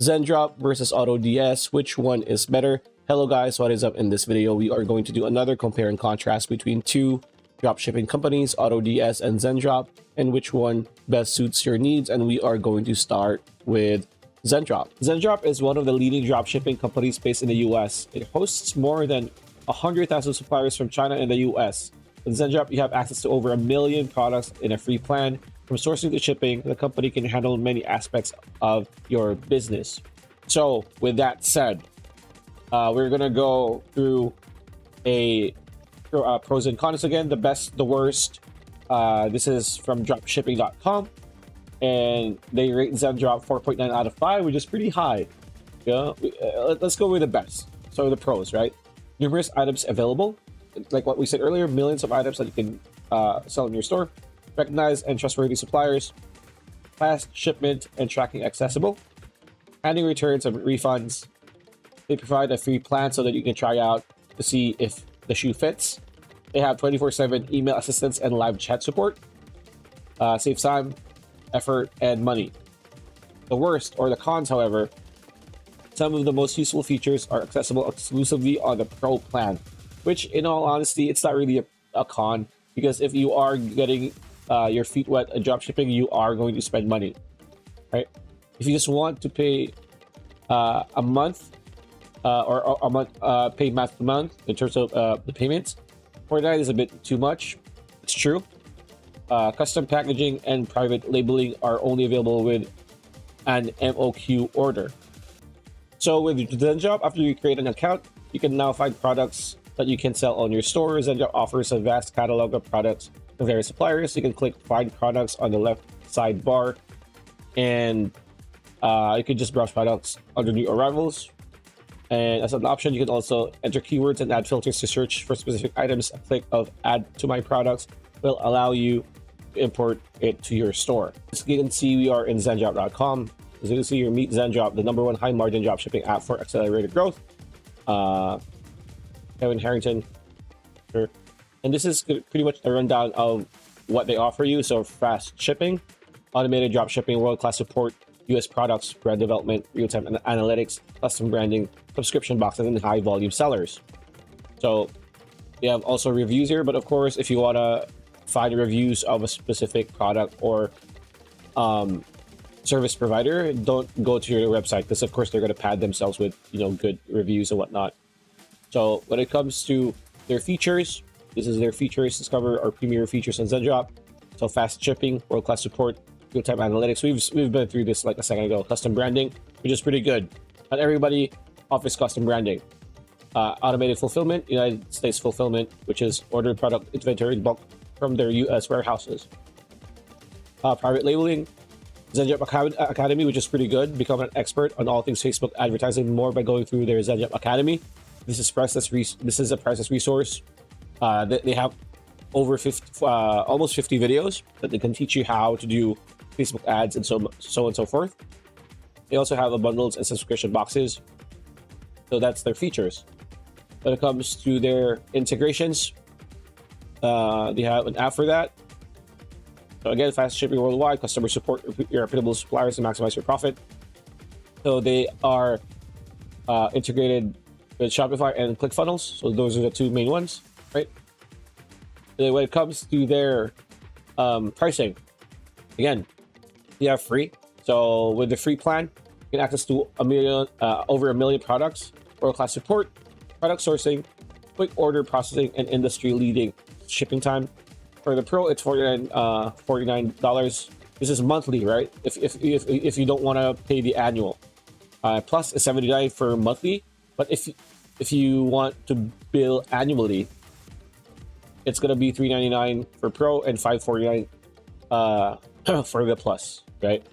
Zendrop versus AutoDS, which one is better? Hello guys, what is up? In this video, we are going to do another compare and contrast between two dropshipping companies, AutoDS and Zendrop, and which one best suits your needs. And we are going to start with Zendrop. Zendrop is one of the leading dropshipping companies based in the US. It hosts more than 100,000 suppliers from China and the US. With Zendrop, you have access to over 1 million products in a free plan. From sourcing to shipping, the company can handle many aspects of your business. So with that said, we're going to go through a pros and cons again, the best, the worst. This is from dropshipping.com, and they rate Zendrop 4.9 out of 5, which is pretty high. Yeah, let's go with the best. So the pros, right? Numerous items available, like what we said earlier, millions of items that you can sell in your store. Recognized and trustworthy suppliers, fast shipment and tracking accessible, handling returns and refunds. They provide a free plan so that you can try out to see if the shoe fits. They have 24/7 email assistance and live chat support. Saves time, effort, and money. The worst, or the cons, however, some of the most useful features are accessible exclusively on the Pro plan, which, in all honesty, it's not really a con, because if you are getting your feet wet at dropshipping, you are going to spend money, right? If you just want to pay a month or a month, pay month to month in terms of the payments, $49 is a bit too much. It's true. Custom packaging and private labeling are only available with an MOQ order. So with Zendrop, after you create an account, you can now find products that you can sell on your store. Zendrop offers a vast catalog of products from various suppliers. You can click find products on the left sidebar, and you can just browse products under new arrivals. And as an option, you can also enter keywords and add filters to search for specific items. A click of add to my products will allow you to import it to your store. As you can see, we are in Zendrop.com. As you can see, you meet Zendrop, the #1 high margin dropshipping app for accelerated growth. Kevin Harrington. Sure. And this is pretty much a rundown of what they offer you. So fast shipping, automated dropshipping, world-class support, US products, brand development, real-time analytics, custom branding, subscription boxes, and high-volume sellers. So they have also reviews here, but of course, if you want to find reviews of a specific product or service provider, don't go to your website, because of course they're going to pad themselves with good reviews and whatnot. So when it comes to their features, this is their features. Discover our premier features on Zendrop. So fast shipping, world-class support, real-time analytics. We've been through this like a second ago. Custom branding, which is pretty good. Not everybody offers custom branding. Automated fulfillment, United States fulfillment, which is ordered product inventory in bulk from their US warehouses. Private labeling, Zendrop Academy, which is pretty good. Become an expert on all things Facebook advertising more by going through their Zendrop Academy. This is a priceless resource. They have over almost 50 videos that they can teach you how to do Facebook ads and so on and so forth. They also have bundles and subscription boxes. So that's their features. When it comes to their integrations, they have an app for that. So again, fast shipping worldwide, customer support, your reputable suppliers to maximize your profit. So they are integrated with Shopify and ClickFunnels. So those are the two main ones, right? And when it comes to their pricing, again, they are free. So with the free plan, you can access to over 1 million products, world-class support, product sourcing, quick order processing, and industry-leading shipping time. For the Pro, it's $49. This is monthly, right? If you don't want to pay the annual, plus it's $79 for monthly. But if you want to bill annually, it's gonna be $399 for Pro and $549 for the Plus, right?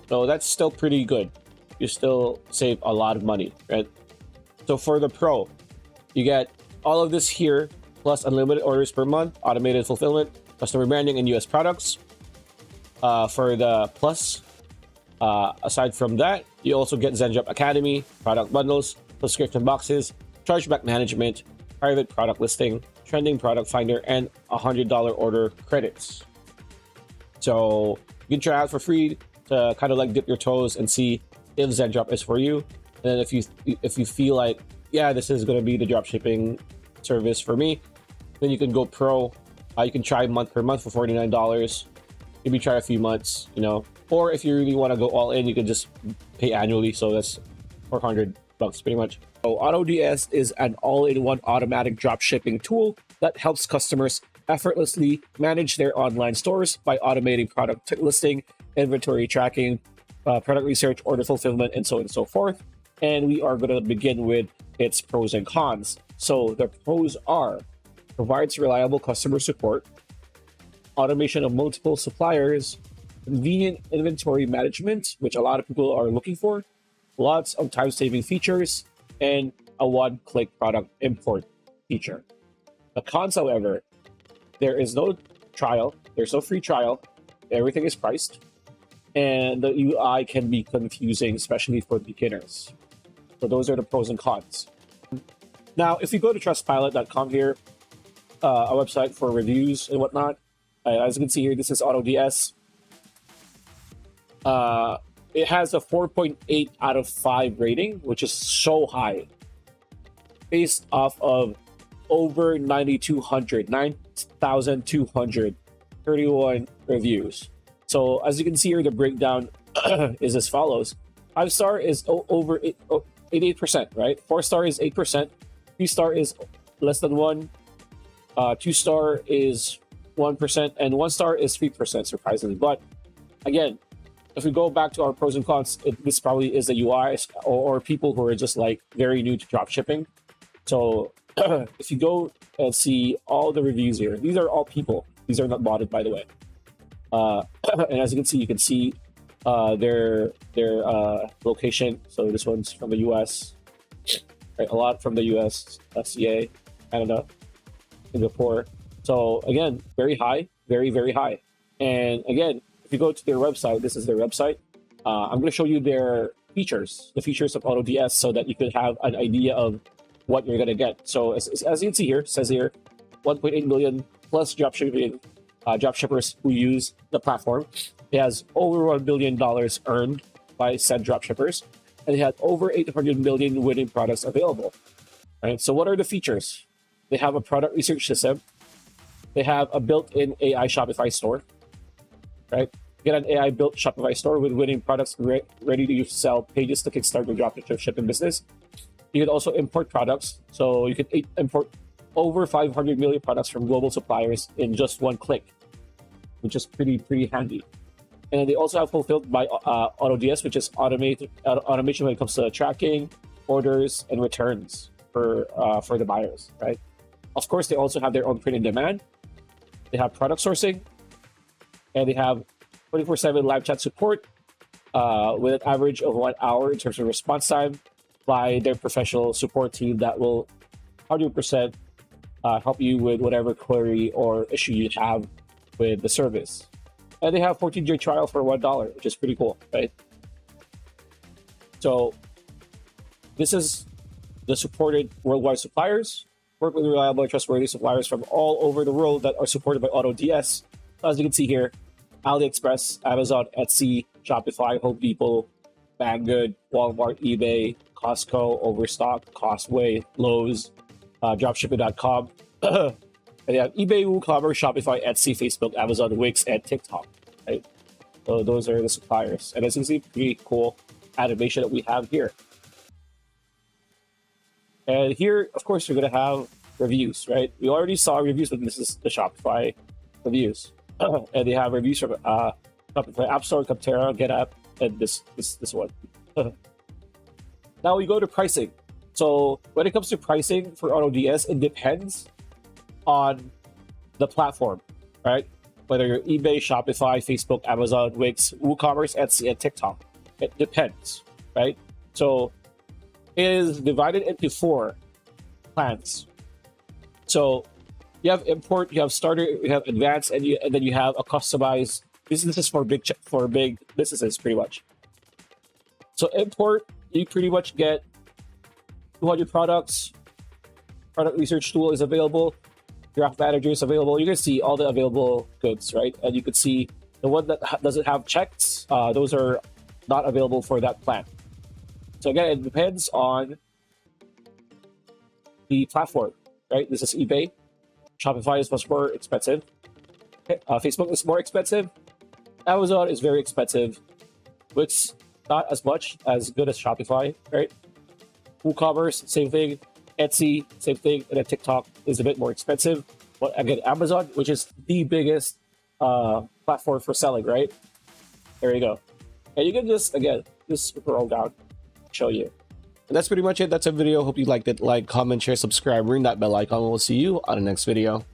So that's still pretty good. You still save a lot of money, right? So for the Pro, you get all of this here, plus unlimited orders per month, automated fulfillment, customer branding, and US products. For the Plus, aside from that, you also get Zendrop Academy, product bundles, subscription boxes, chargeback management, private product listing, trending product finder, and $100 order credits. So you can try out for free to kind of like dip your toes and see if Zendrop is for you. And then if you feel like, yeah, this is going to be the drop shipping service for me, then you can go pro. You can try month per month for $49. Maybe try a few months, you know. Or if you really want to go all in, you can just pay annually. So that's $400 pretty much. So AutoDS is an all-in-one automatic drop shipping tool that helps customers effortlessly manage their online stores by automating product listing, inventory tracking, product research, order fulfillment, and so on and so forth. And we are going to begin with its pros and cons. So the pros are: provides reliable customer support, automation of multiple suppliers, convenient inventory management, which a lot of people are looking for, lots of time-saving features, and a one-click product import feature. The cons, however, there is no trial, there's no free trial, everything is priced, and the UI can be confusing, especially for beginners. So those are the pros and cons. Now, if you go to trustpilot.com here, a website for reviews and whatnot, as you can see here, this is AutoDS. It has a 4.8 out of 5 rating, which is so high, based off of over 9,231 reviews. So as you can see here, the breakdown is as follows. 5-star is over 88%, right? 4-star is 8%. 3-star is less than 1. 2-star is 1%, and 1-star is 3%, surprisingly. But again, if we go back to our pros and cons, this probably is the UI or people who are just like very new to drop shipping. So if you go and see all the reviews here, these are all people. These are not modded, by the way. And as you can see their location. So this one's from the US, right? A lot from the US, SCA, Canada, Singapore. So again, very high, very, very high. And again, if you go to their website, this is their website. I'm going to show you their features, the features of AutoDS, so that you could have an idea of what you're going to get. So as you can see here, it says here, 1.8 million plus dropshippers who use the platform. It has over $1 billion earned by said dropshippers, and it had over 800 million winning products available. Right. So what are the features? They have a product research system. They have a built-in AI Shopify store. Right. Get an AI-built Shopify store with winning products ready to sell pages to kickstart your dropshipping business. You can also import products. So you can import over 500 million products from global suppliers in just one click, which is pretty handy. And they also have fulfilled by AutoDS, which is automation when it comes to tracking, orders, and returns for the buyers, right? Of course, they also have their own print and demand. They have product sourcing, and they have 24/7 live chat support with an average of 1 hour in terms of response time by their professional support team that will 100% help you with whatever query or issue you have with the service. And they have 14-day trial for $1, which is pretty cool, right? So this is the supported worldwide suppliers. Work with reliable and trustworthy suppliers from all over the world that are supported by AutoDS. As you can see here, AliExpress, Amazon, Etsy, Shopify, Home Depot, Banggood, Walmart, eBay, Costco, Overstock, Costway, Lowe's, dropshipping.com. And they have eBay, WooCommerce, Shopify, Etsy, Facebook, Amazon, Wix, and TikTok. Right? So those are the suppliers. And as you can see, pretty cool animation that we have here. And here, of course, you're going to have reviews, right? We already saw reviews, but this is the Shopify reviews. And they have reviews from Shopify App Store, Capterra, GetApp, and this one. Now we go to pricing. So when it comes to pricing for AutoDS, it depends on the platform, right? Whether you're eBay, Shopify, Facebook, Amazon, Wix, WooCommerce, Etsy, and TikTok. It depends, right? So it is divided into 4 plans. So you have import, you have starter, you have advanced, and then you have a customized. This is for big businesses, pretty much. So import, you pretty much get 200 products. Product research tool is available. Graph manager is available. You can see all the available goods, right? And you could see the one that doesn't have checks. Those are not available for that plan. So again, it depends on the platform, right? This is eBay. Shopify is much more expensive. Facebook is more expensive. Amazon is very expensive. Wix, not as much as good as Shopify, right? WooCommerce, same thing. Etsy, same thing. And then TikTok is a bit more expensive. But again, Amazon, which is the biggest platform for selling, right? There you go. And you can just, again, just scroll down, show you. And that's pretty much it. That's a video. Hope you liked it. Like, comment, share, subscribe, ring that bell icon. We'll see you on the next video.